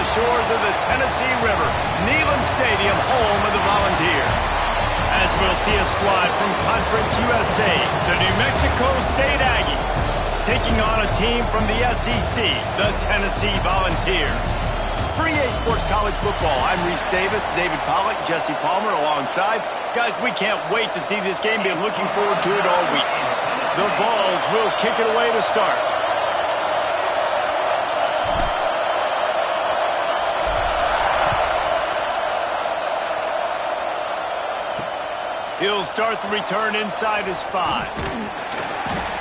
the shores of the Tennessee River, Neyland Stadium, home of the Volunteers. As we'll see a squad from Conference USA, the New Mexico State Aggies, taking on a team from the SEC, the Tennessee Volunteers. For EA Sports College Football, I'm Reese Davis, David Pollack, Jesse Palmer alongside. Guys, we can't wait to see this game. Been looking forward to it all week. The Vols will kick it away to start. He'll start the return inside his 5.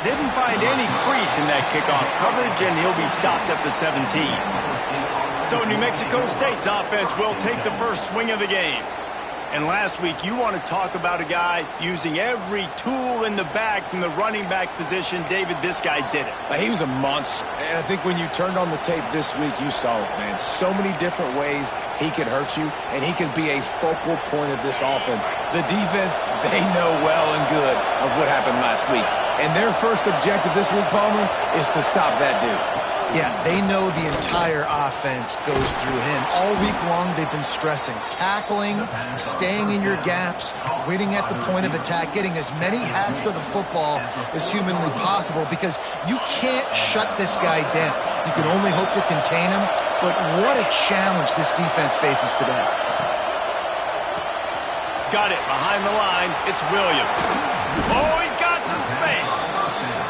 Didn't find any crease in that kickoff coverage, and he'll be stopped at the 17. So New Mexico State's offense will take the first swing of the game. And last week, you want to talk about a guy using every tool in the bag from the running back position. David, this guy did it. He was a monster. And I think when you turned on the tape this week, you saw it, man. So many different ways he could hurt you, and he could be a focal point of this offense. The defense, they know well and good of what happened last week. And their first objective this week, Palmer, is to stop that dude. Yeah, they know the entire offense goes through him. All week long, they've been stressing. Tackling, staying in your gaps, waiting at the point of attack, getting as many hats to the football as humanly possible because you can't shut this guy down. You can only hope to contain him, but what a challenge this defense faces today. Got it behind the line. It's Williams. Oh, he's got some space.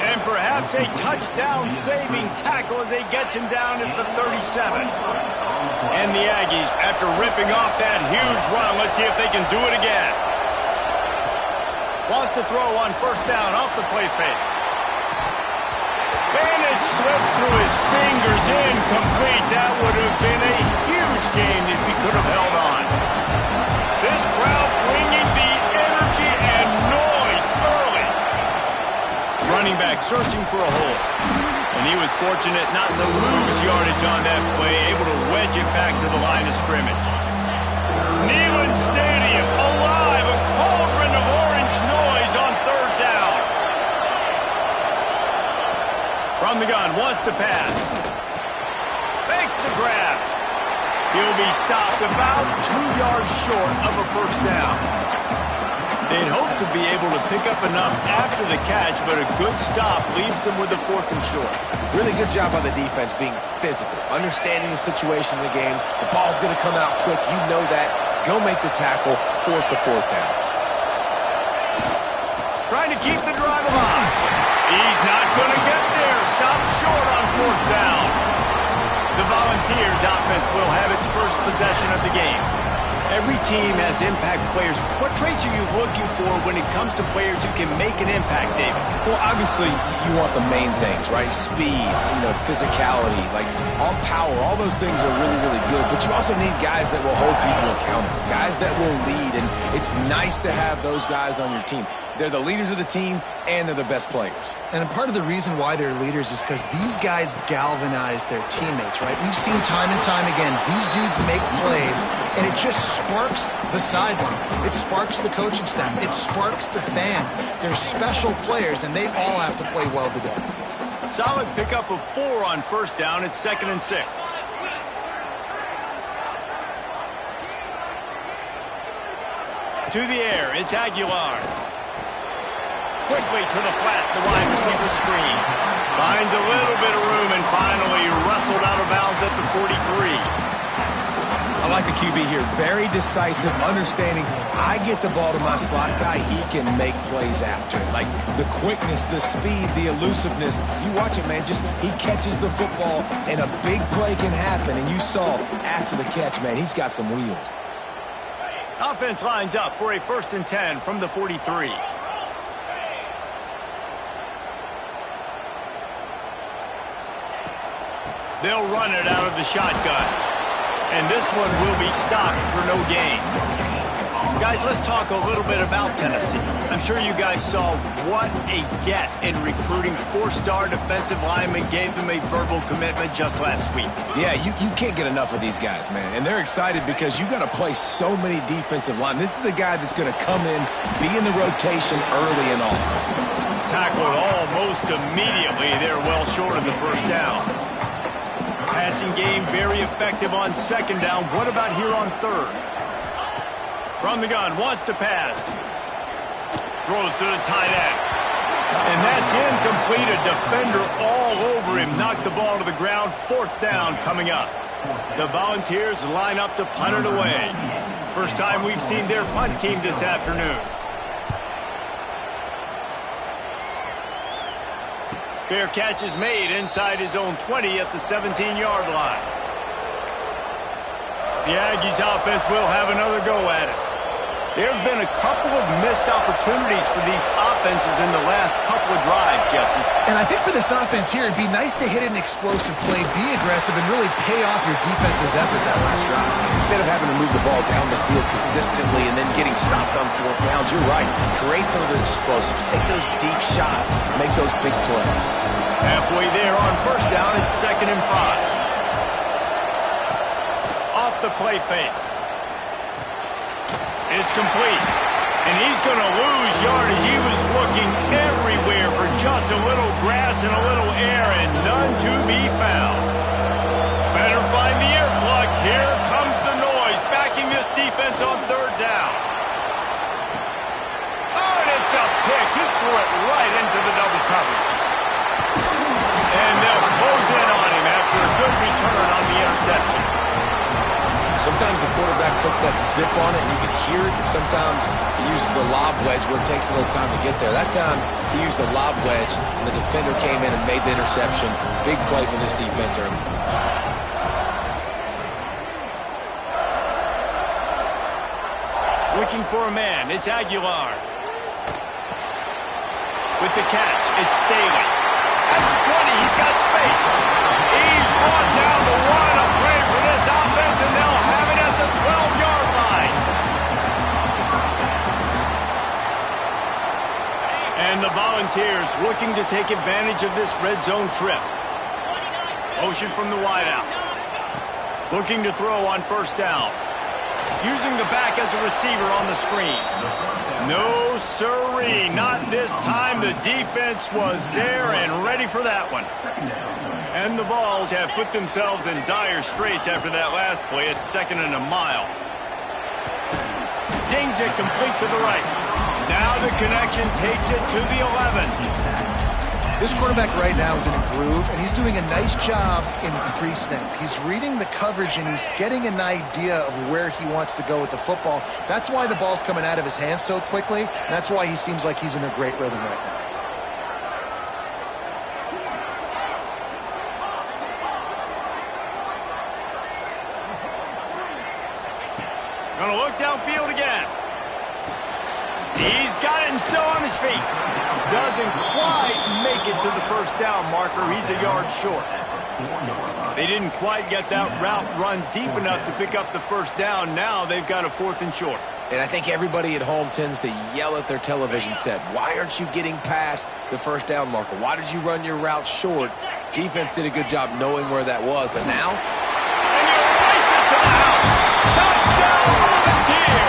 And perhaps a touchdown-saving tackle as they get him down at the 37. And the Aggies, after ripping off that huge run, let's see if they can do it again. Wants to throw on first down off the play fake. And it slips through his fingers, incomplete. That would have been a huge gain if he could have held on. This crowd bringing the energy and noise early. Running back searching for a hole. And he was fortunate not to lose yardage on that play, able to wedge it back to the line of scrimmage. Neyland Stadium alive, a cauldron of orange noise on third down. From the gun, wants to pass. Fakes the grab. He'll be stopped about 2 yards short of a first down. They'd hope to be able to pick up enough after the catch, but a good stop leaves them with a 4th and short. Really good job by the defense being physical, understanding the situation in the game. The ball's going to come out quick. You know that. Go make the tackle, force the 4th down. Trying to keep the drive alive. He's not going to get there. Stopped short on 4th down. The Volunteers offense will have its first possession of the game. Every team has impact players. What traits are you looking for when it comes to players who can make an impact, David? Well, obviously, you want the main things, right? Speed, physicality, like all power, all those things are really, really good. But you also need guys that will hold people accountable, guys that will lead. And it's nice to have those guys on your team. They're the leaders of the team, and they're the best players. And part of the reason why they're leaders is because these guys galvanize their teammates, right? We've seen time and time again, these dudes make plays, and it just sparks the sideline. It sparks the coaching staff. It sparks the fans. They're special players, and they all have to play well today. Solid pickup of 4 on first down. It's 2nd and 6. To the air, it's Aguilar. Quickly to the flat, the wide receiver screen. Finds a little bit of room and finally wrestled out of bounds at the 43. I like the QB here. Very decisive, understanding I get the ball to my slot guy, he can make plays after it. Like the quickness, the speed, the elusiveness. You watch it, man, he catches the football and a big play can happen. And you saw after the catch, man, he's got some wheels. Offense lines up for a 1st and 10 from the 43. They'll run it out of the shotgun. And this one will be stopped for no gain. Guys, let's talk a little bit about Tennessee. I'm sure you guys saw what a get in recruiting. 4-star defensive linemen gave them a verbal commitment just last week. Yeah, you can't get enough of these guys, man. And they're excited because you got to play so many defensive linemen. This is the guy that's going to come in, be in the rotation early and often. Tackled almost immediately. They're well short of the first down. Passing game very effective on second down. What about here on third? From the gun, wants to pass. Throws to the tight end. And that's incomplete. A defender all over him. Knocked the ball to the ground. Fourth down coming up. The Volunteers line up to punt it away. First time we've seen their punt team this afternoon. Fair catch is made inside his own 20 at the 17-yard line. The Aggies offense will have another go at it. There have been a couple of missed opportunities for these offenses in the last couple of drives, Jesse. And I think for this offense here, it'd be nice to hit an explosive play, be aggressive, and really pay off your defense's effort that last drive. And instead of having to move the ball down the field consistently and then getting stopped on fourth downs, you're right. Create some of the explosives. Take those deep shots. Make those big plays. Halfway there on first down, it's 2nd and 5. Off the play fake. It's complete. And he's going to lose yardage. He was looking everywhere for just a little grass and a little air, and none to be found. Better find the earplugs. Here comes the noise, backing this defense on third down. Oh, and it's a pick. He threw it right into the double coverage. And they'll close in on him after a good return on the interception. Sometimes the quarterback puts that zip on it, and you can hear it. And sometimes he uses the lob wedge where it takes a little time to get there. That time, he used the lob wedge, and the defender came in and made the interception. Big play for this defense early. Looking for a man. It's Aguilar. With the catch, it's Staley. At the 20, he's got space. He's brought down the one. A play for this offense, and they'll have it at the 12-yard line. And the Volunteers looking to take advantage of this red zone trip. Motion from the wideout. Looking to throw on first down. Using the back as a receiver on the screen. No siree, not this time. The defense was there and ready for that one. And the Vols have put themselves in dire straits after that last play. It's 2nd and a mile. Zings it complete to the right. Now the connection takes it to the 11. This quarterback right now is in a groove, and he's doing a nice job in pre-snap. He's reading the coverage, and he's getting an idea of where he wants to go with the football. That's why the ball's coming out of his hands so quickly, and that's why he seems like he's in a great rhythm right now. Gonna look downfield again. He's got it and still on his feet. Doesn't quite make it to the first down marker. He's a yard short. They didn't quite get that route run deep enough to pick up the first down. Now they've got a 4th and short. And I think everybody at home tends to yell at their television set, why aren't you getting past the first down marker? Why did you run your route short? Defense did a good job knowing where that was, but now? And you race it to the house. Touchdown, Volunteer!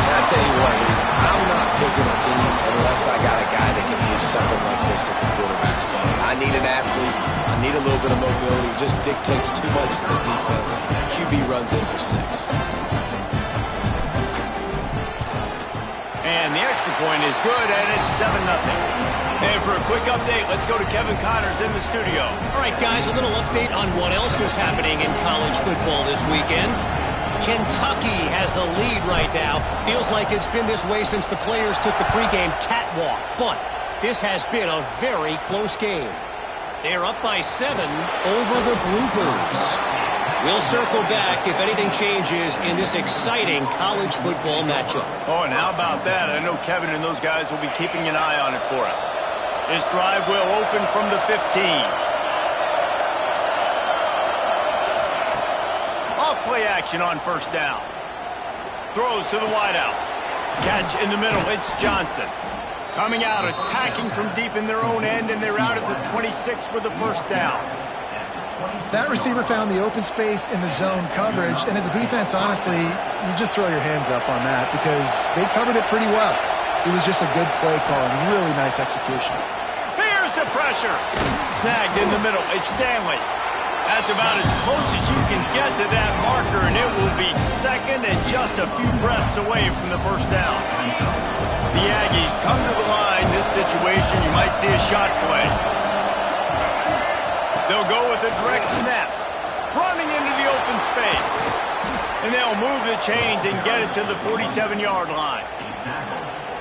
I'll tell you what, Reese, I'm not picking a team unless I got a guy that can do something like this at the quarterback spot. I need an athlete. I need a little bit of mobility. It just dictates too much to the defense. QB runs in for 6. And the extra point is good, and it's 7-0. And for a quick update, let's go to Kevin Connors in the studio. All right, guys, a little update on what else is happening in college football this weekend. Kentucky has the lead right now. Feels like it's been this way since the players took the pregame catwalk. But this has been a very close game. They're up by 7 over the Groupers. We'll circle back if anything changes in this exciting college football matchup. Oh, and how about that? I know Kevin and those guys will be keeping an eye on it for us. This drive will open from the 15. Play action on first down. Throws to the wideout. Catch in the middle. It's Johnson. Coming out, attacking from deep in their own end, and they're out at the 26 with the first down. That receiver found the open space in the zone coverage, and as a defense, honestly, you just throw your hands up on that because they covered it pretty well. It was just a good play call and really nice execution. Here's Here's the pressure. Snagged in the middle. It's Stanley. That's about as close as you can get to that marker, and it will be second and just a few breaths away from the first down. The Aggies come to the line. This situation, you might see a shot play. They'll go with a direct snap. Running into the open space. And they'll move the chains and get it to the 47-yard line.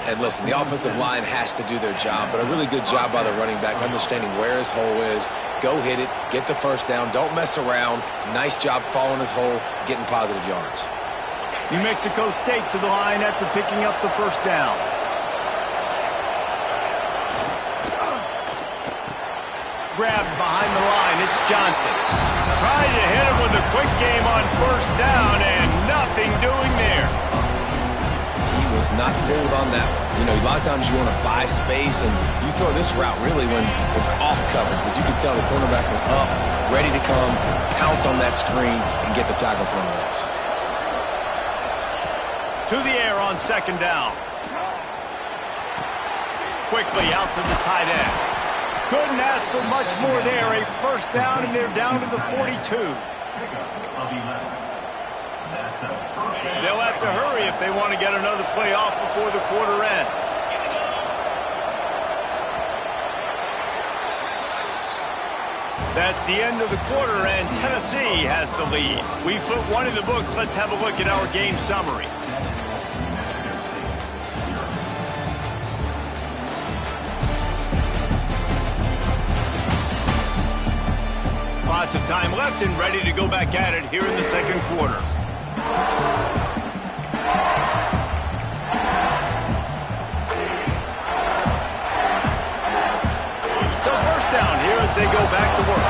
And listen, the offensive line has to do their job, but a really good job by the running back understanding where his hole is. Go hit it, get the first down, don't mess around. Nice job following his hole, getting positive yards. New Mexico State to the line after picking up the first down. Grabbed behind the line, it's Johnson. Trying to hit him with a quick game on first down, and nothing doing there. He was not fooled on that one. You know, a lot of times you want to buy space, and you throw this route really when it's off coverage. But you can tell the cornerback was up, ready to come, pounce on that screen, and get the tackle from this. To the air on second down. Quickly out to the tight end. Couldn't ask for much more there. A first down, and they're down to the 42. They'll have to hurry if they want to get another play off before the quarter ends. That's the end of the quarter, and Tennessee has the lead. We've put one in the books. Let's have a look at our game summary. Lots of time left and ready to go back at it here in the second quarter. So first down here as they go back to work.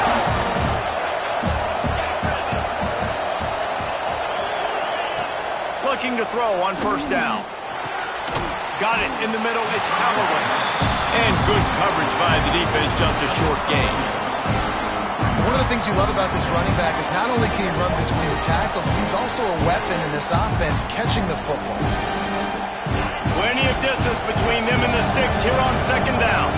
Looking to throw on first down. Got it in the middle. It's Callaway. And good coverage by the defense, just a short gain. One of the things you love about this running back is not only can he run between the tackles, but he's also a weapon in this offense catching the football. Plenty of distance between them and the sticks here on second down.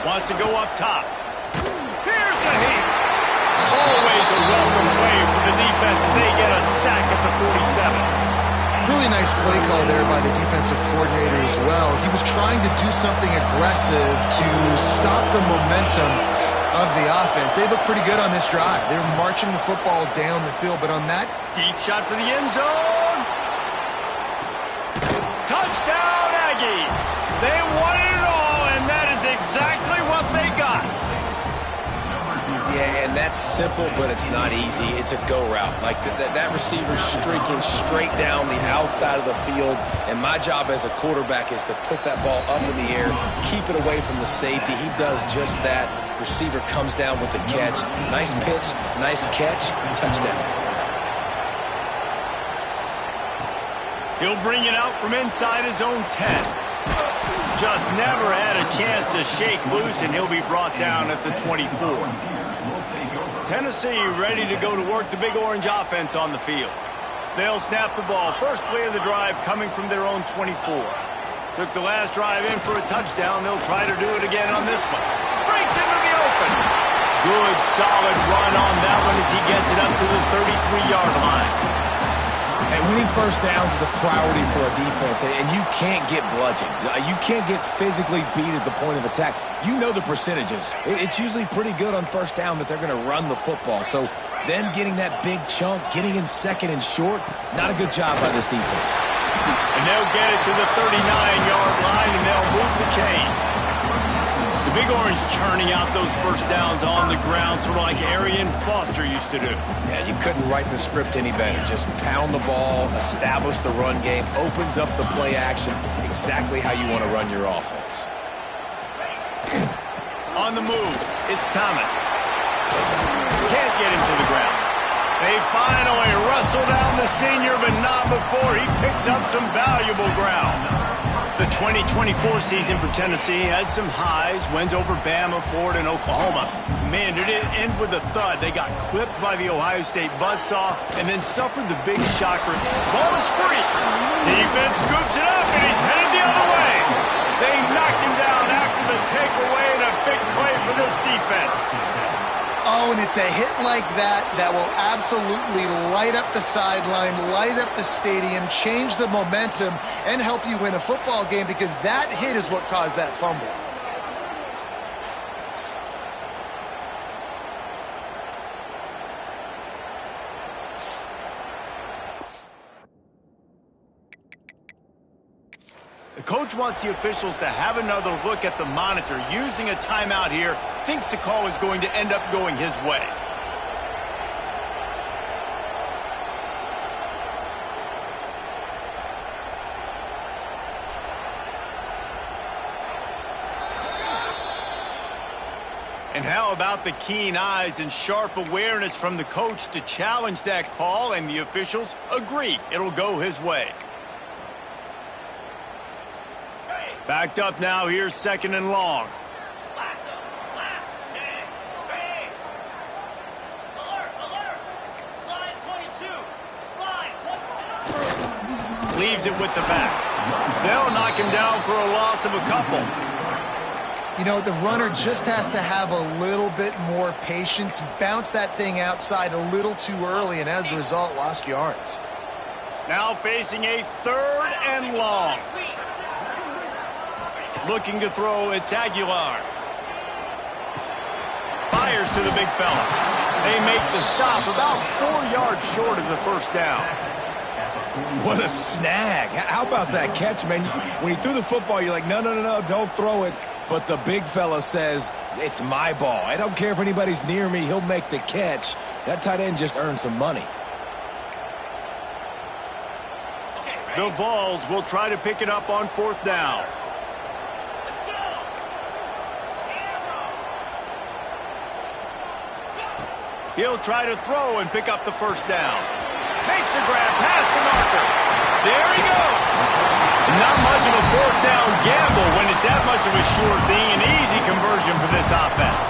Wants to go up top. Here's a hit. Always a welcome play for the defense as they get a sack at the 47. Really nice play call there by the defensive coordinator as well. He was trying to do something aggressive to stop the momentum of the offense. They look pretty good on this drive. They're marching the football down the field, but on that deep shot for the end zone. Touchdown, Aggies. They wanted it all, and that is exactly what they got. Yeah, and that's simple, but it's not easy. It's a go route. Like that receiver's streaking straight down the outside of the field, and my job as a quarterback is to put that ball up in the air, keep it away from the safety. He does just that. Receiver comes down with the catch. Nice pitch, nice catch, touchdown. He'll bring it out from inside his own 10. Just never had a chance to shake loose, and he'll be brought down at the 24. Tennessee ready to go to work the Big Orange offense on the field. They'll snap the ball. First play of the drive coming from their own 24. Took the last drive in for a touchdown. They'll try to do it again on this one. Breaks into the open. Good, solid run on that one as he gets it up to the 33-yard line. And winning first downs is a priority for a defense, and you can't get bludgeoned. You can't get physically beat at the point of attack. You know the percentages. It's usually pretty good on first down that they're going to run the football. So then getting that big chunk, getting in second and short, not a good job by this defense. And they'll get it to the 39-yard line, and they'll move the chains. The Big Orange churning out those first downs on the ground, sort of like Arian Foster used to do. Yeah, you couldn't write the script any better. Just pound the ball, establish the run game, opens up the play action, exactly how you want to run your offense. On the move, it's Thomas. Can't get him to the ground. They finally wrestle down the senior, but not before he picks up some valuable ground. The 2024 season for Tennessee had some highs, wins over Bama, Florida, and Oklahoma. Man, it didn't end with a thud. They got clipped by the Ohio State buzzsaw and then suffered the big shocker. Ball is free. Defense scoops it up, and he's headed the other way. They knocked him down after the takeaway, and a big play for this defense. Oh, and it's a hit like that that will absolutely light up the sideline, light up the stadium, change the momentum, and help you win a football game, because that hit is what caused that fumble. The coach wants the officials to have another look at the monitor. Using a timeout here, thinks the call is going to end up going his way. And how about the keen eyes and sharp awareness from the coach to challenge that call, and the officials agree it'll go his way. Backed up now, here's 2nd and long. Leaves it with the back. They'll knock him down for a loss of a couple. You know, the runner just has to have a little bit more patience. Bounce that thing outside a little too early, and as a result, lost yards. Now facing a 3rd and long. Looking to throw, it's Aguilar. Fires to the big fella. They make the stop about 4 yards short of the first down. What a snag. How about that catch, man? When he threw the football, you're like, no, don't throw it. But the big fella says, it's my ball. I don't care if anybody's near me. He'll make the catch. That tight end just earned some money. The Vols will try to pick it up on 4th down. He'll try to throw and pick up the first down. Makes a grab past the marker. There he goes. Not much of a 4th down gamble when it's that much of a sure thing. An easy conversion for this offense.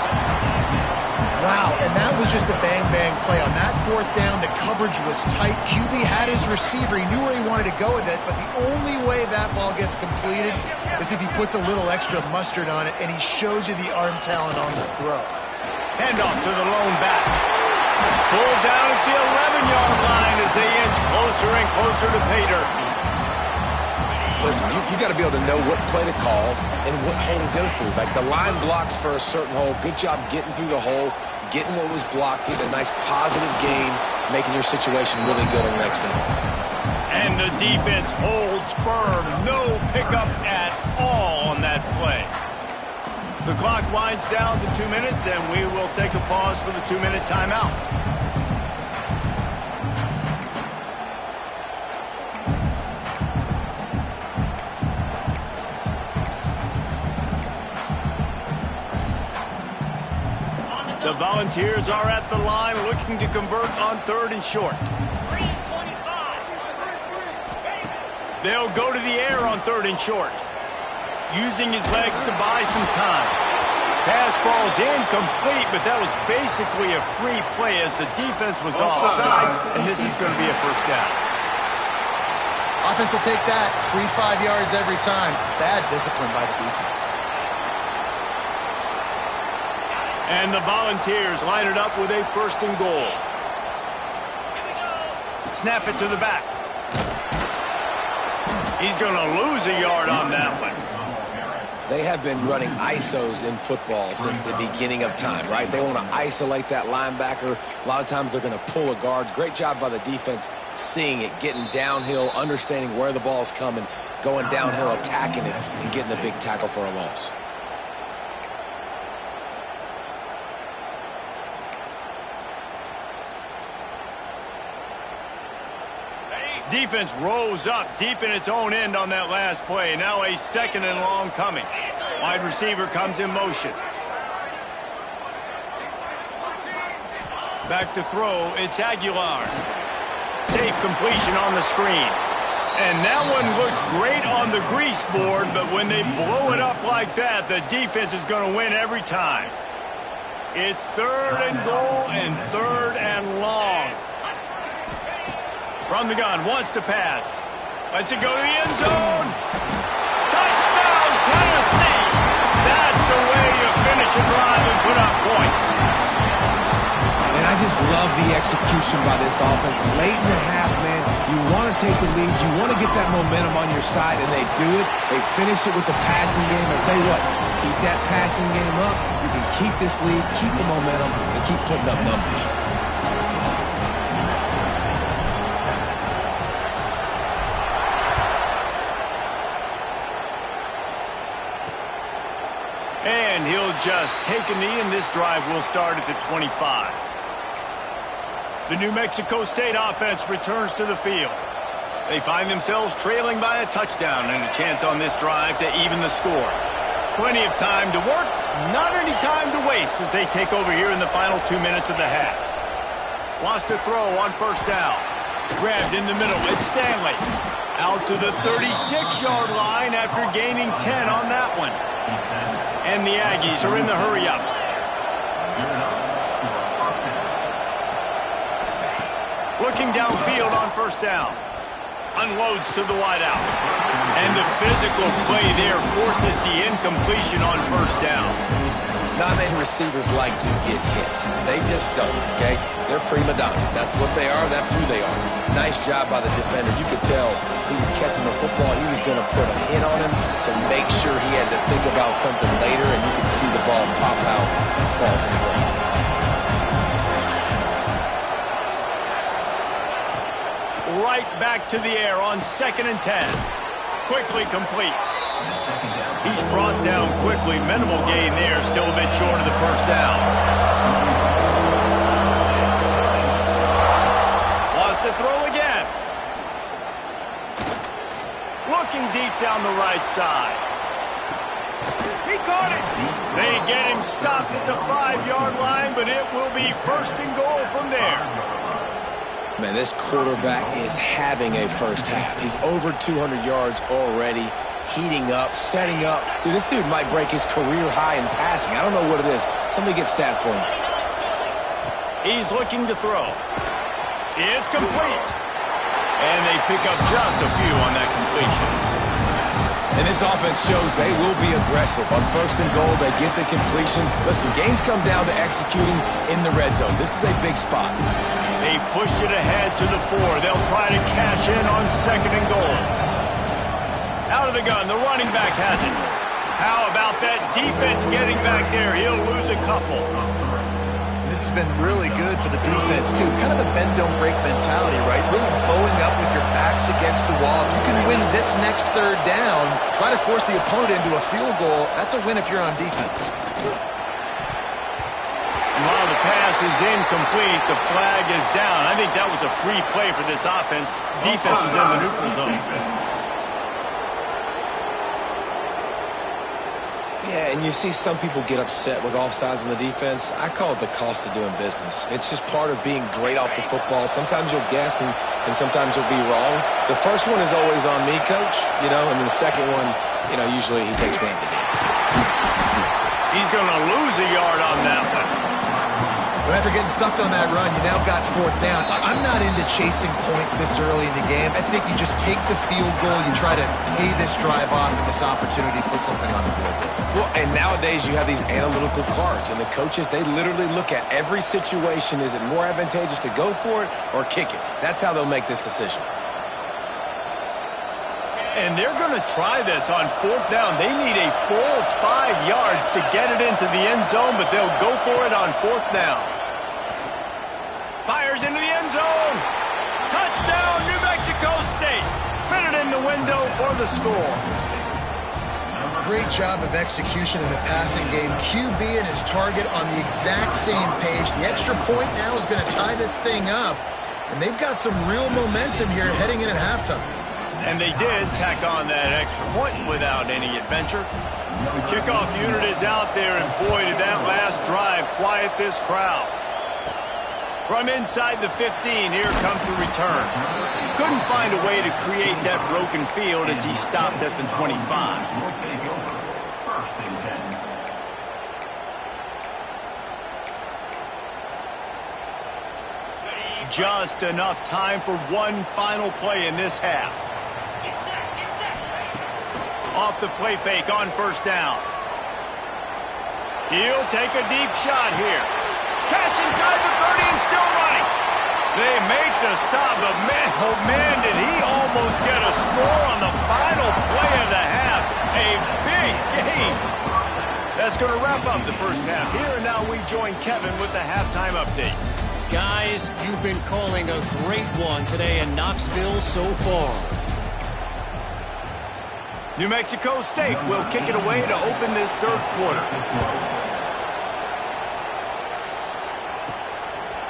Wow, and that was just a bang-bang play. On that 4th down, the coverage was tight. QB had his receiver. He knew where he wanted to go with it, but the only way that ball gets completed is if he puts a little extra mustard on it, and he shows you the arm talent on the throw. Handoff to the lone back. Pulled down at the 11-yard line as they inch closer and closer to pay dirt. Listen, you got to be able to know what play to call and what hole to go through. Like, the line blocks for a certain hole. Good job getting through the hole, getting what was blocked, getting a nice positive gain, making your situation really good on the next game. And the defense holds firm. No pickup at all on that play. The clock winds down to 2 minutes, and we will take a pause for the 2-minute timeout. The Volunteers are at the line looking to convert on 3rd and short. They'll go to the air on 3rd and short, using his legs to buy some time. Pass falls incomplete, but that was basically a free play as the defense was offsides, and this is going to be a first down. Offense will take that. Free 5 yards every time. Bad discipline by the defense. And the Volunteers line it up with a 1st and goal. Snap it to the back. He's going to lose a yard on that one. They have been running ISOs in football since the beginning of time, right? They want to isolate that linebacker. A lot of times they're going to pull a guard. Great job by the defense seeing it, getting downhill, understanding where the ball's coming, going downhill, attacking it, and getting the big tackle for a loss. Defense rose up deep in its own end on that last play. Now a 2nd and long coming. Wide receiver comes in motion. Back to throw, it's Aguilar. Safe completion on the screen. And that one looked great on the grease board, but when they blow it up like that, the defense is going to win every time. It's 3rd and goal and 3rd and long. From the gun, wants to pass. Lets it go to the end zone. Touchdown, Tennessee! That's the way you finish a drive and put up points. And I just love the execution by this offense. Late in the half, man, you want to take the lead. You want to get that momentum on your side, and they do it. They finish it with the passing game. I'll tell you what, keep that passing game up. You can keep this lead, keep the momentum, and keep putting up numbers. And he'll just take a knee, and this drive will start at the 25. The New Mexico State offense returns to the field. They find themselves trailing by a touchdown and a chance on this drive to even the score. Plenty of time to work, not any time to waste as they take over here in the final 2 minutes of the half. Wants to throw on 1st down. Grabbed in the middle, it's Stanley. Out to the 36-yard line after gaining 10 on that one. And the Aggies are in the hurry-up. Looking downfield on 1st down. Unloads to the wideout. And the physical play there forces the incompletion on 1st down. Not many receivers like to get hit. They just don't, okay? They're prima donnas. That's what they are. That's who they are. Nice job by the defender. You could tell he was catching the football. He was going to put a hit on him to make sure he had to think about something later, and you could see the ball pop out and fall to the ground. Right back to the air on 2nd and 10. Quickly complete. He's brought down quickly. Minimal gain there. Still a bit short of the 1st down. Wants to throw again. Looking deep down the right side. He caught it. They get him stopped at the 5-yard line, but it will be 1st and goal from there. Man, this quarterback is having a 1st half. He's over 200 yards already, heating up, setting up. Dude, this dude might break his career high in passing. I don't know what it is. Somebody get stats for him. He's looking to throw. It's complete. And they pick up just a few on that completion. And this offense shows they will be aggressive. On 1st and goal, they get the completion. Listen, games come down to executing in the red zone. This is a big spot. They've pushed it ahead to the 4. They'll try to cash in on 2nd and goal. Out of the gun, the running back has it. How about that defense getting back there? He'll lose a couple. This has been really good for the defense, too. It's kind of a bend-don't-break mentality, right? Really bowing up with your backs against the wall. If you can win this next 3rd down, try to force the opponent into a field goal, that's a win if you're on defense. And while the pass is incomplete, the flag is down. I think that was a free play for this offense. Defense was in the neutral zone. Yeah, and you see some people get upset with offsides in the defense. I call it the cost of doing business. It's just part of being great off the football. Sometimes you'll guess and sometimes you'll be wrong. The first one is always on me, Coach, and then the second one, usually he takes me in the game. He's going to lose a yard on that one. But after getting stuffed on that run, you now got 4th down. I'm not into chasing points this early in the game. I think you just take the field goal, you try to pay this drive off and this opportunity to put something on the board. Well, and nowadays you have these analytical cards, and the coaches, they literally look at every situation. Is it more advantageous to go for it or kick it? That's how they'll make this decision. And they're going to try this on 4th down. They need a full 5 yards to get it into the end zone, but they'll go for it on 4th down. Fires into the end zone. Touchdown, New Mexico State. Fitted in the window for the score. Great job of execution in the passing game. QB and his target on the exact same page. The extra point now is going to tie this thing up. And they've got some real momentum here heading in at halftime. And they did tack on that extra point without any adventure. The kickoff unit is out there, and boy, did that last drive quiet this crowd. From inside the 15, here comes the return. Couldn't find a way to create that broken field as he stopped at the 25. Just enough time for one final play in this half. Off the play fake on first down. He'll take a deep shot here. Catch inside the 30 and still running. They make the stop, but man, oh man, did he almost get a score on the final play of the half. A big game. That's going to wrap up the first half. Here and now we join Kevin with the halftime update. Guys, you've been calling a great one today in Knoxville so far. New Mexico State will kick it away to open this third quarter.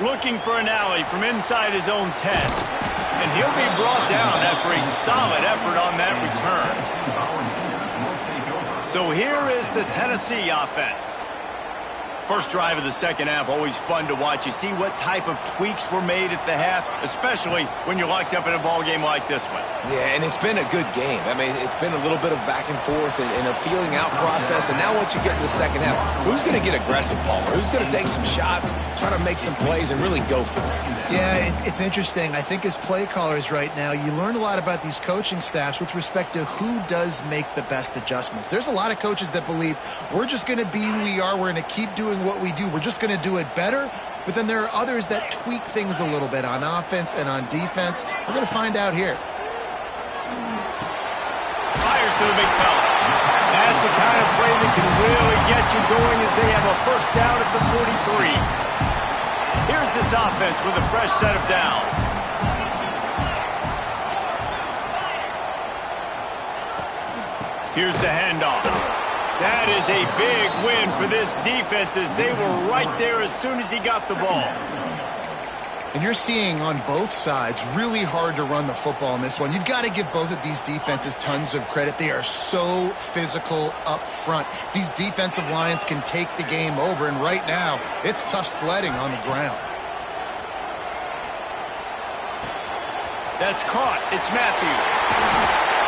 Looking for an alley from inside his own 10. And he'll be brought down after a solid effort on that return. So here is the Tennessee offense. First drive of the second half, always fun to watch. You see what type of tweaks were made at the half, especially when you're locked up in a ball game like this one. Yeah, and it's been a good game. I mean, it's been a little bit of back and forth and a feeling out process. And now once you get in the second half, who's going to get aggressive, Palmer? Who's going to take some shots, try to make some plays, and really go for it? Yeah, it's interesting. I think as play callers right now, you learn a lot about these coaching staffs with respect to who does make the best adjustments. There's a lot of coaches that believe we're just going to be who we are. We're going to keep doing what we do. We're just going to do it better. But then there are others that tweak things a little bit on offense and on defense. We're going to find out here. Fires to the big fella. That's the kind of play that can really get you going as they have a first down at the 43. Here's this offense with a fresh set of downs. Here's the handoff. That is a big win for this defense as they were right there as soon as he got the ball. And you're seeing on both sides really hard to run the football in this one. You've got to give both of these defenses tons of credit. They are so physical up front. These defensive lines can take the game over, and right now it's tough sledding on the ground. That's caught. It's Matthews.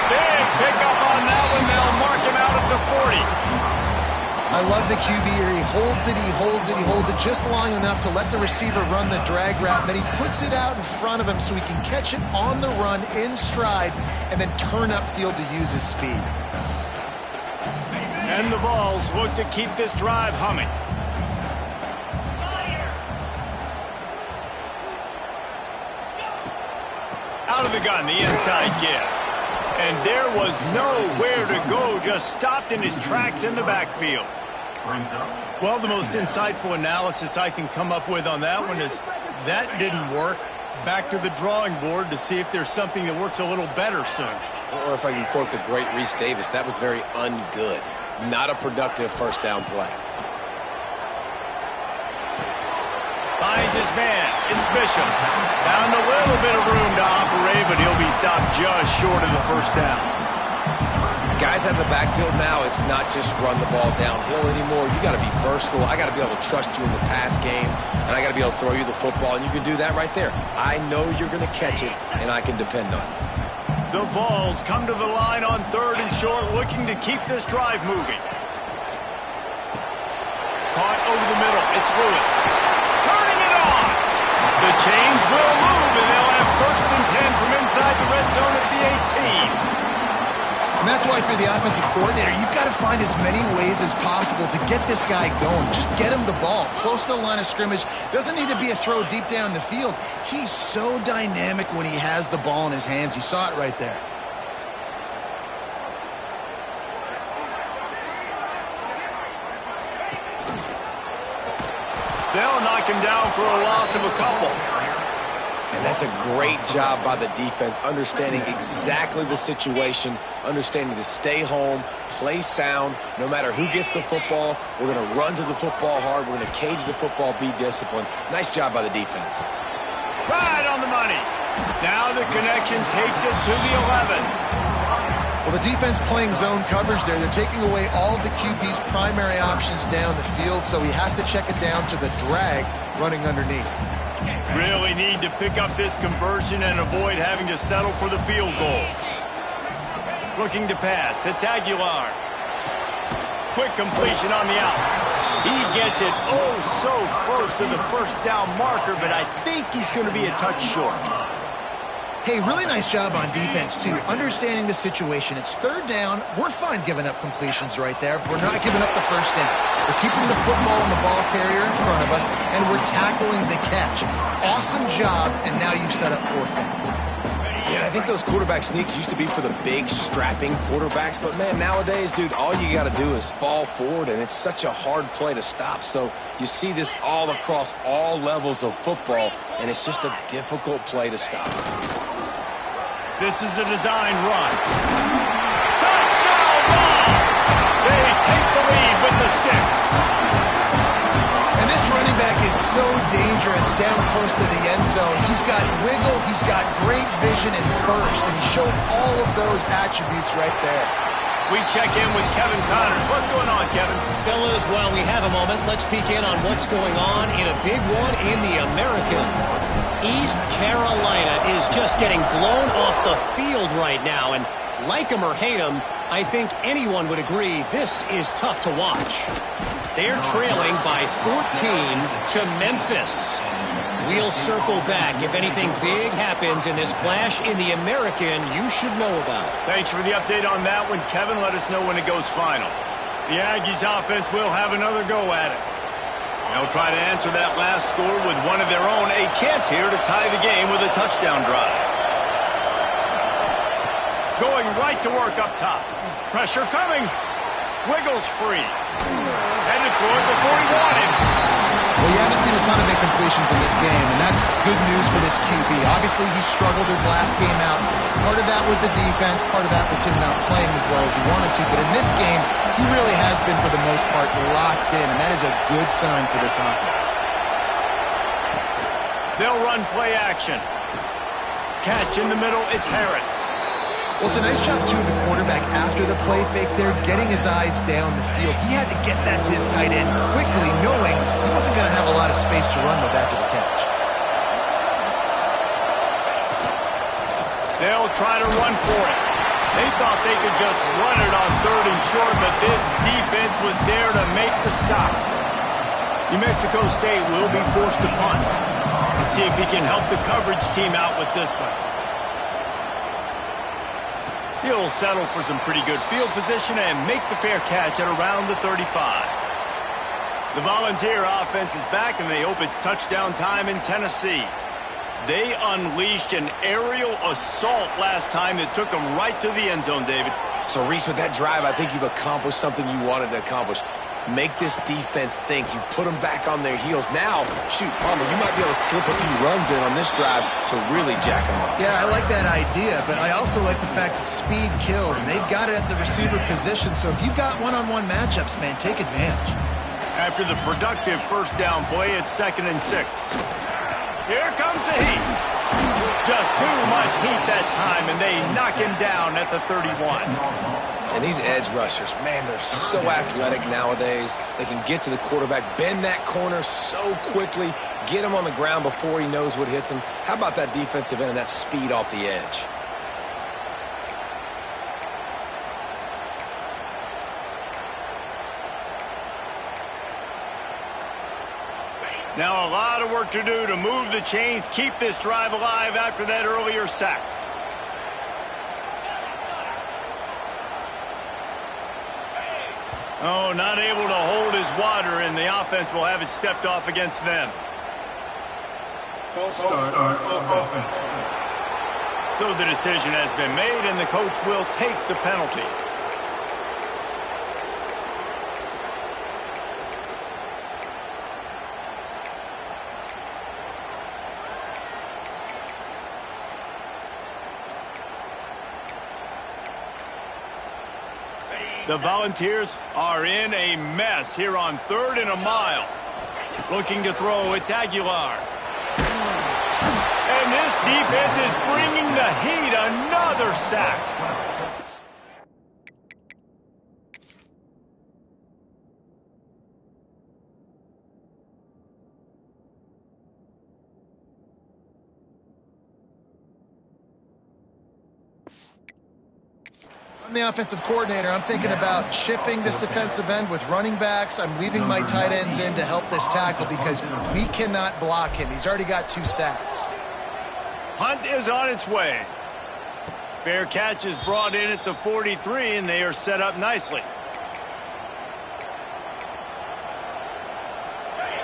Big pickup on that one. They'll mark him out at the 40. I love the QB here. He holds it, he holds it, he holds it just long enough to let the receiver run the drag route. Then he puts it out in front of him so he can catch it on the run in stride and then turn upfield to use his speed. And the Vols look to keep this drive humming. Out of the gun, the inside give. And there was nowhere to go, just stopped in his tracks in the backfield. Well, the most insightful analysis I can come up with on that one is that didn't work. Back to the drawing board to see if there's something that works a little better soon. Or if I can quote the great Reese Davis, that was very ungood. Not a productive first down play. Finds his man. It's Bishop. Found a little bit of room to operate, but he'll be stopped just short of the first down. Guys out in the backfield now, it's not just run the ball downhill anymore. You got to be versatile. I got to be able to trust you in the pass game, and I got to be able to throw you the football, and you can do that right there. I know you're going to catch it, and I can depend on you. The Vols come to the line on third and short, looking to keep this drive moving. Caught over the middle. It's Lewis. Turning it on. The chains will move, and they'll have first and 10 from inside the red zone at the 18. And that's why for the offensive coordinator, you've got to find as many ways as possible to get this guy going. Just get him the ball close to the line of scrimmage. Doesn't need to be a throw deep down the field. He's so dynamic when he has the ball in his hands. You saw it right there. They'll knock him down for a loss of a couple. And that's a great job by the defense, understanding exactly the situation, understanding to stay home, play sound. No matter who gets the football, we're going to run to the football hard. We're going to cage the football, be disciplined. Nice job by the defense. Right on the money. Now the connection takes it to the 11. Well, the defense playing zone coverage there. They're taking away all of the QB's primary options down the field, so he has to check it down to the drag running underneath. Really need to pick up this conversion and avoid having to settle for the field goal. Looking to pass. It's Aguilar. Quick completion on the out. He gets it oh so close to the first down marker, but I think he's going to be a touch short. Hey, really nice job on defense, too. Understanding the situation. It's third down. We're fine giving up completions right there. We're not giving up the first down. We're keeping the football and the ball carrier in front of us, and we're tackling the catch. Awesome job, and now you've set up fourth down. Yeah, and I think those quarterback sneaks used to be for the big, strapping quarterbacks. But, man, nowadays, dude, all you got to do is fall forward, and it's such a hard play to stop. So you see this all across all levels of football, and it's just a difficult play to stop. This is a design run. Touchdown ball! They take the lead with the 6. And this running back is so dangerous down close to the end zone. He's got wiggle, he's got great vision and burst, and he showed all of those attributes right there. We check in with Kevin Connors. What's going on, Kevin? Fellas, while we have a moment, let's peek in on what's going on in a big one in the American. East Carolina is just getting blown off the field right now, and like him or hate him, I think anyone would agree this is tough to watch. They're trailing by 14 to Memphis. We'll circle back if anything big happens in this clash in the American you should know about. Thanks for the update on that one, Kevin. Let us know when it goes final. The Aggies offense will have another go at it. They'll try to answer that last score with one of their own. A chance here to tie the game with a touchdown drive. Going right to work up top. Pressure coming. Wiggles free. Had to throw it before he wanted. Well, you haven't seen a ton of incompletions in this game, and that's good news for this QB. Obviously, he struggled his last game out. Part of that was the defense. Part of that was him not playing as well as he wanted to. But in this game, he really has been, for the most part, locked in, and that is a good sign for this offense. They'll run play action. Catch in the middle. It's Harris. Well, it's a nice job, too, of the quarterback after the play fake there, getting his eyes down the field. He had to get that to his tight end quickly, knowing he wasn't going to have a lot of space to run with after the catch. They'll try to run for it. They thought they could just run it on 3rd and short, but this defense was there to make the stop. New Mexico State will be forced to punt. Let's see if he can help the coverage team out with this one. He'll settle for some pretty good field position and make the fair catch at around the 35. The Volunteer offense is back, and they hope it's touchdown time in Tennessee. They unleashed an aerial assault last time that took them right to the end zone, David. So, Reese, with that drive, I think you've accomplished something you wanted to accomplish. Make this defense think. You put them back on their heels. Now, shoot, Palmer, you might be able to slip a few runs in on this drive to really jack them up. Yeah, I like that idea, but I also like the fact that speed kills, and they've got it at the receiver position. So if you've got one-on-one matchups, man, take advantage. After the productive first down play, it's 2nd and 6. Here comes the heat. Just too much heat that time, and they knock him down at the 31. And these edge rushers, man, they're so athletic nowadays. They can get to the quarterback, bend that corner so quickly, get him on the ground before he knows what hits him. How about that defensive end and that speed off the edge? Now a lot of work to do to move the chains, keep this drive alive after that earlier sack. Oh, not able to hold his water, and the offense will have it stepped off against them. False start on offense. So the decision has been made, and the coach will take the penalty. The Volunteers are in a mess here on 3rd and a mile. Looking to throw, it's Aguilar. And this defense is bringing the heat. Another sack. I'm the offensive coordinator. I'm thinking about chipping this defensive end with running backs. I'm leaving my tight ends in to help this tackle because we cannot block him. He's already got 2 sacks. Punt is on its way. Fair catch is brought in at the 43, and they are set up nicely.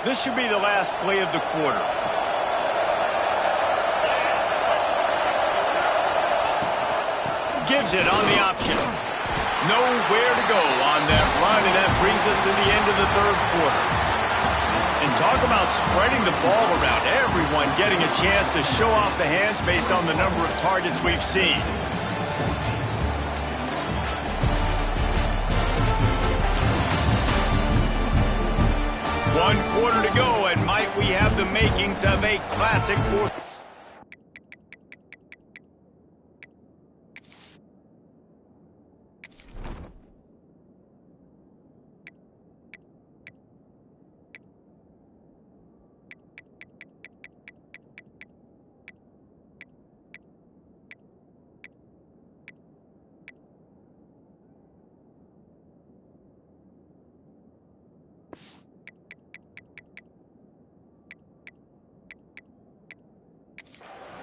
This should be the last play of the quarter. Gives it on the option. Nowhere to go on that run, and that brings us to the end of the third quarter. And talk about spreading the ball around. Everyone getting a chance to show off the hands based on the number of targets we've seen. One quarter to go, and might we have the makings of a classic fourth.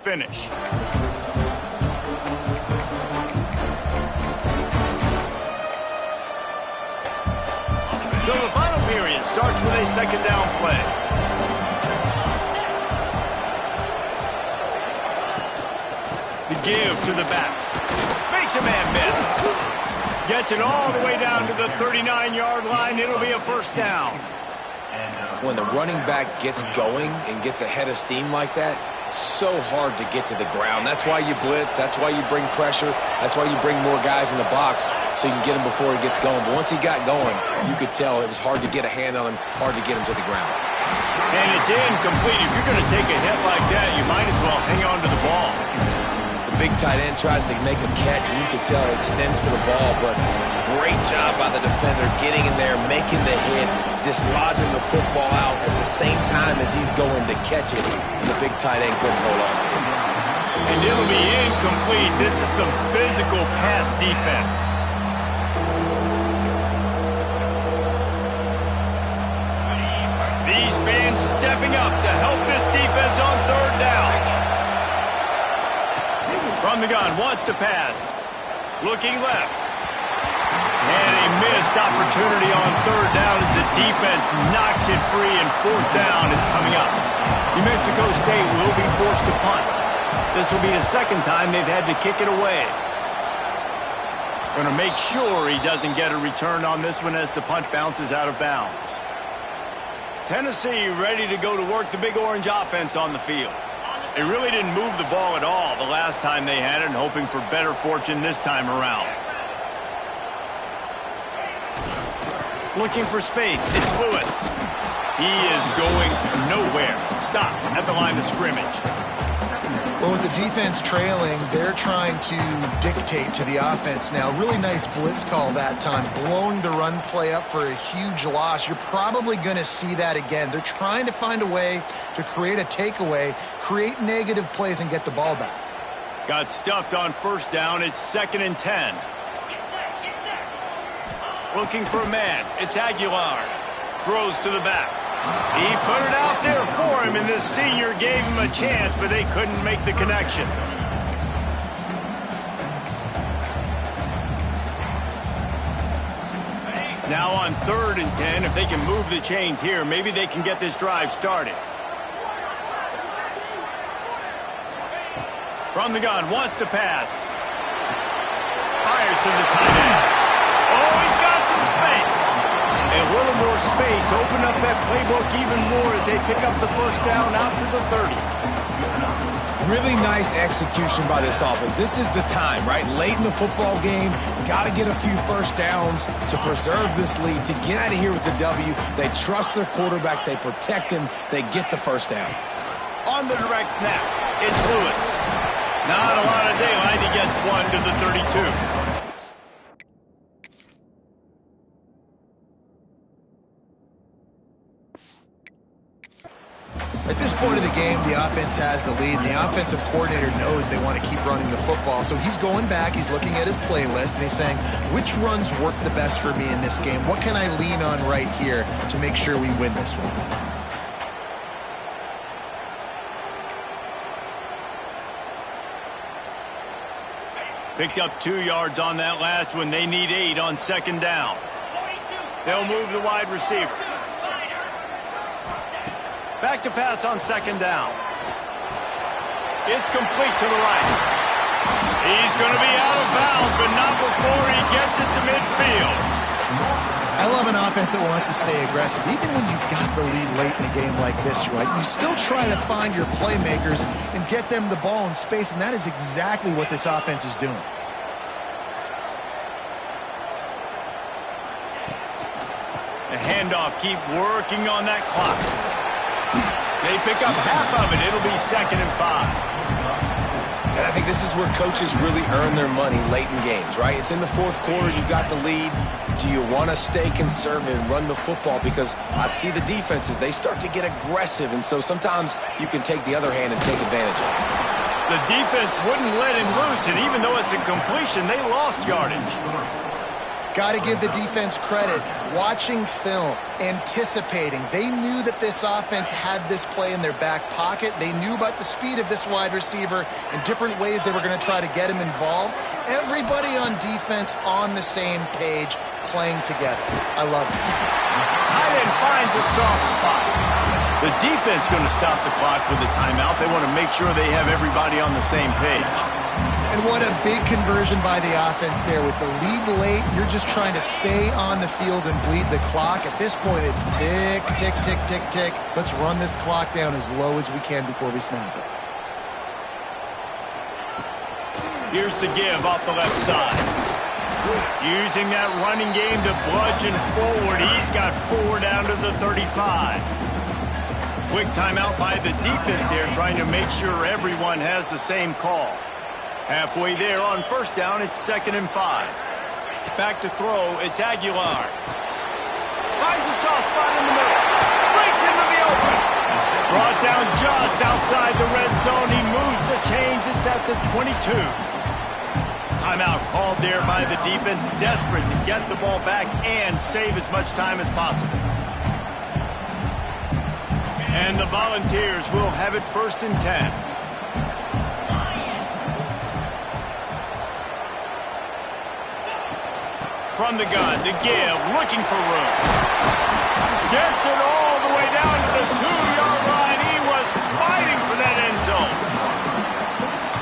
Finish. So the final period starts with a second down play. The give to the back. Makes a man miss. Gets it all the way down to the 39-yard line. It'll be a first down. When the running back gets going and gets ahead of steam like that, so hard to get to the ground. That's why you blitz. That's why you bring pressure. That's why you bring more guys in the box so you can get him before he gets going. But once he got going, you could tell it was hard to get a hand on him, hard to get him to the ground. And it's incomplete. If you're going to take a hit like that, you might as well hang on to the ball. The big tight end tries to make a catch, and you can tell it extends for the ball, but great job by the defender getting in there, making the hit, dislodging the football out at the same time as he's going to catch it. And the big tight end couldn't hold on to it. And it'll be incomplete. This is some physical pass defense. These fans stepping up to help this defense on third down. From the gun, wants to pass. Looking left. And a missed opportunity on third down as the defense knocks it free, and fourth down is coming up. New Mexico State will be forced to punt. This will be the second time they've had to kick it away. Going to make sure he doesn't get a return on this one as the punt bounces out of bounds. Tennessee ready to go to work the Big Orange offense on the field. They really didn't move the ball at all the last time they had it, and hoping for better fortune this time around. Looking for space. It's Lewis. He is going nowhere. Stop at the line of scrimmage. Well, with the defense trailing, they're trying to dictate to the offense now. Really nice blitz call that time, blowing the run play up for a huge loss. You're probably going to see that again. They're trying to find a way to create a takeaway, create negative plays, and get the ball back. Got stuffed on first down. It's 2nd and 10. Looking for a man. It's Aguilar. Throws to the back. He put it out there for him, and this senior gave him a chance, but they couldn't make the connection. Now on 3rd and 10, if they can move the chains here, maybe they can get this drive started. From the gun, wants to pass. Fires to the tight end. Oh, he's got some space. A little more space. Open up that playbook even more as they pick up the first down out to the 30. Really nice execution by this offense. This is the time, right? Late in the football game, got to get a few first downs to preserve this lead, to get out of here with the W. They trust their quarterback. They protect him. They get the first down. On the direct snap, it's Lewis. Not a lot of daylight. He gets one to the 32. At this point of the game, the offense has the lead, and the offensive coordinator knows they want to keep running the football. So he's going back, he's looking at his playlist, and he's saying, which runs work the best for me in this game? What can I lean on right here to make sure we win this one? Picked up 2 yards on that last one. They need 8 on second down. They'll move the wide receiver. Back to pass on second down. It's complete to the right. He's going to be out of bounds, but not before he gets it to midfield. I love an offense that wants to stay aggressive. Even when you've got the lead late in a game like this, right, you still try to find your playmakers and get them the ball in space, and that is exactly what this offense is doing. The handoff, keep working on that clock. They pick up half of it. It'll be 2nd and 5. And I think this is where coaches really earn their money late in games, right? It's in the 4th quarter. You've got the lead. Do you want to stay conservative and run the football? Because I see the defenses, they start to get aggressive, and so sometimes you can take the other hand and take advantage of it. The defense wouldn't let him loose, and even though it's a completion, they lost yardage. Got to give the defense credit. Watching film, anticipating. They knew that this offense had this play in their back pocket. They knew about the speed of this wide receiver and different ways they were going to try to get him involved. Everybody on defense on the same page, playing together. I love it. Tight end finds a soft spot. The defense going to stop the clock with a timeout. They want to make sure they have everybody on the same page. And what a big conversion by the offense there. With the lead late, you're just trying to stay on the field and bleed the clock. At this point, it's tick, tick, tick, tick, tick. Let's run this clock down as low as we can before we snap it. Here's the give off the left side. Using that running game to bludgeon forward. He's got 4 down to the 35. Quick timeout by the defense there, trying to make sure everyone has the same call. Halfway there on first down, it's 2nd and 5. Back to throw, it's Aguilar. Finds a soft spot in the middle. Breaks into the open. Brought down just outside the red zone. He moves the chains. It's at the 22. Timeout called there by the defense, desperate to get the ball back and save as much time as possible. And the Volunteers will have it 1st and 10. From the gun, to give, looking for room. Gets it all the way down to the 2-yard line. He was fighting for that end zone.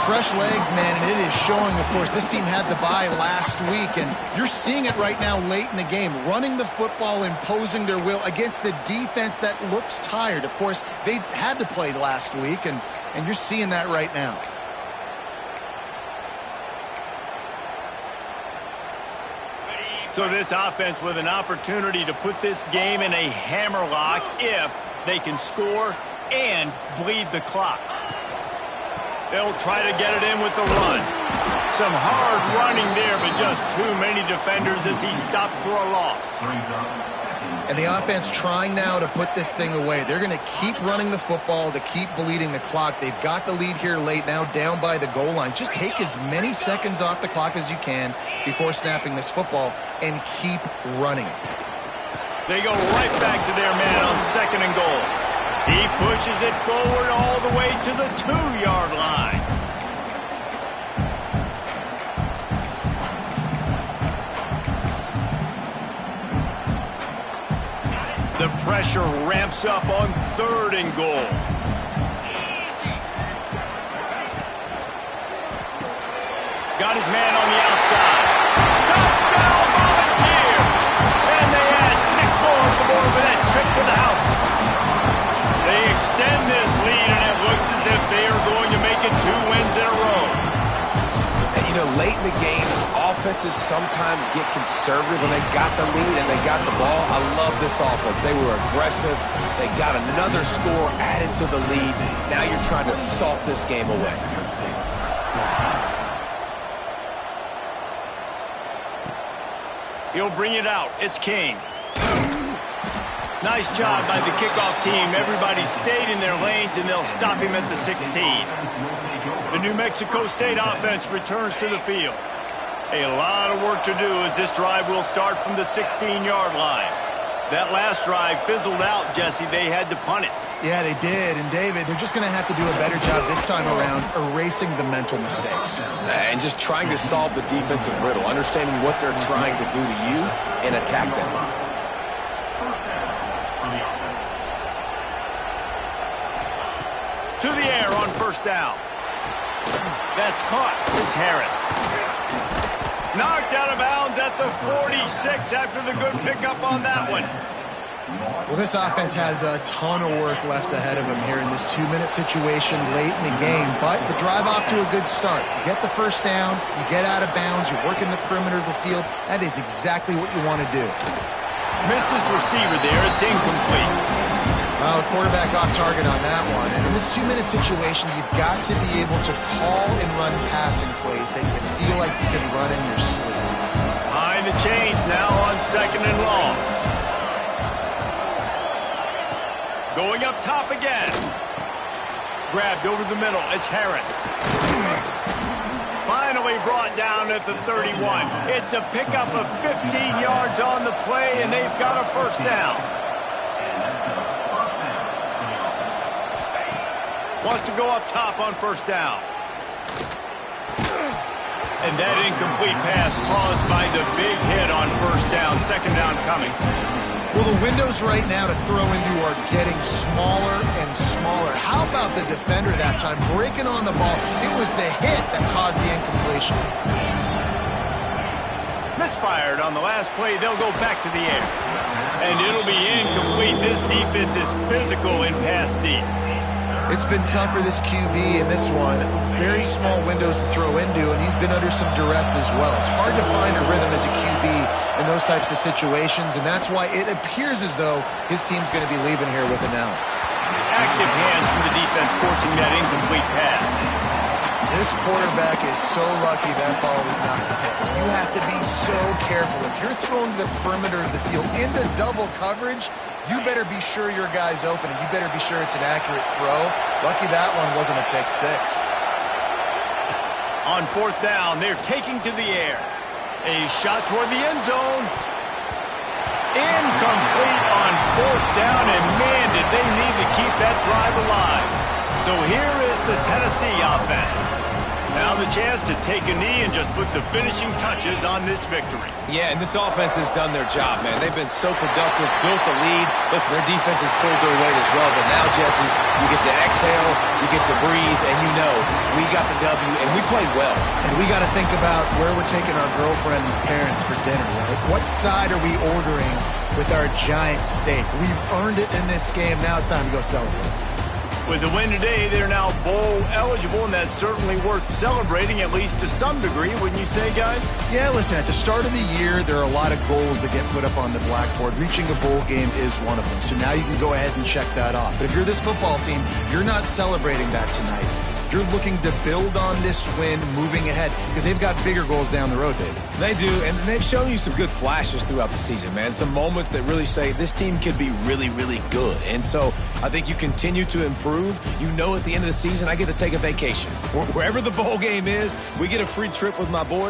Fresh legs, man, and it is showing, of course. This team had the bye last week, and you're seeing it right now late in the game. Running the football, imposing their will against the defense that looks tired. Of course, they had to play last week, and you're seeing that right now. So this offense with an opportunity to put this game in a hammerlock if they can score and bleed the clock. They'll try to get it in with the run. Some hard running there, but just too many defenders as he stopped for a loss. And the offense trying now to put this thing away. They're going to keep running the football to keep bleeding the clock. They've got the lead here late, now down by the goal line. Just take as many seconds off the clock as you can before snapping this football and keep running it. They go right back to their man on 2nd and goal. He pushes it forward all the way to the 2-yard line. The pressure ramps up on 3rd and goal. Got his man on the outside. Touchdown, Volunteers! And they add 6 more on the board for that trip to the house. They extend this lead, and it looks as if they are going to make it 2 wins in a row. And, you know, late in the games, offenses sometimes get conservative when they got the lead and they got the ball. I love this offense. They were aggressive. They got another score added to the lead. Now you're trying to salt this game away. He'll bring it out. It's King. Nice job by the kickoff team. Everybody stayed in their lanes, and they'll stop him at the 16. The New Mexico State offense returns to the field. A lot of work to do as this drive will start from the 16-yard line. That last drive fizzled out, Jesse. They had to punt it. Yeah, they did. And, David, they're just going to have to do a better job this time around erasing the mental mistakes. And just trying to solve the defensive riddle, understanding what they're trying to do to you and attack them. To the air on first down. That's caught. It's Harris. Knocked out of bounds at the 46 after the good pickup on that one. Well, this offense has a ton of work left ahead of them here in this 2-minute situation late in the game. But the drive off to a good start. You get the first down, you get out of bounds, you're working the perimeter of the field. That is exactly what you want to do. Missed his receiver there. It's incomplete. Well, the quarterback off target on that one. And in this 2-minute situation, you've got to be able to call and run passing plays that you feel like you can run in your sleep. Behind the chains now on 2nd and long. Going up top again. Grabbed over the middle. It's Harris. Finally brought down at the 31. It's a pickup of 15 yards on the play, and they've got a first down. Wants to go up top on first down. And that incomplete pass caused by the big hit on first down. 2nd down coming. Well, the windows right now to throw into are getting smaller and smaller. How about the defender that time breaking on the ball? It was the hit that caused the incompletion. Misfired on the last play. They'll go back to the air. And it'll be incomplete. This defense is physical in pass deep. It's been tough for this QB in this one. Very small windows to throw into, and he's been under some duress as well. It's hard to find a rhythm as a QB in those types of situations, and that's why it appears as though his team's going to be leaving here with an L. Active hands from the defense forcing that incomplete pass. This quarterback is so lucky that ball was not picked. You have to be so careful. If you're throwing to the perimeter of the field into double coverage, you better be sure your guy's open, and you better be sure it's an accurate throw. Lucky that one wasn't a pick six. On 4th down, they're taking to the air. A shot toward the end zone. Incomplete on 4th down, and man, did they need to keep that drive alive. So here is the Tennessee offense. Now the chance to take a knee and just put the finishing touches on this victory. Yeah, and this offense has done their job, man. They've been so productive, built the lead. Listen, their defense has pulled their weight as well. But now, Jesse, you get to exhale, you get to breathe, and you know we got the W, and we played well. And we got to think about where we're taking our girlfriend and parents for dinner, right? What side are we ordering with our giant steak? We've earned it in this game. Now it's time to go celebrate. With the win today, they're now bowl eligible, and that's certainly worth celebrating, at least to some degree, wouldn't you say, guys? Yeah, listen, at the start of the year, there are a lot of goals that get put up on the blackboard. Reaching a bowl game is one of them. So now you can go ahead and check that off. But if you're this football team, you're not celebrating that tonight. You're looking to build on this win moving ahead because they've got bigger goals down the road, David. They do, and they've shown you some good flashes throughout the season, man. Some moments that really say this team could be really, really good. And so I think you continue to improve. You know at the end of the season, I get to take a vacation. Wherever the bowl game is, we get a free trip with my boys.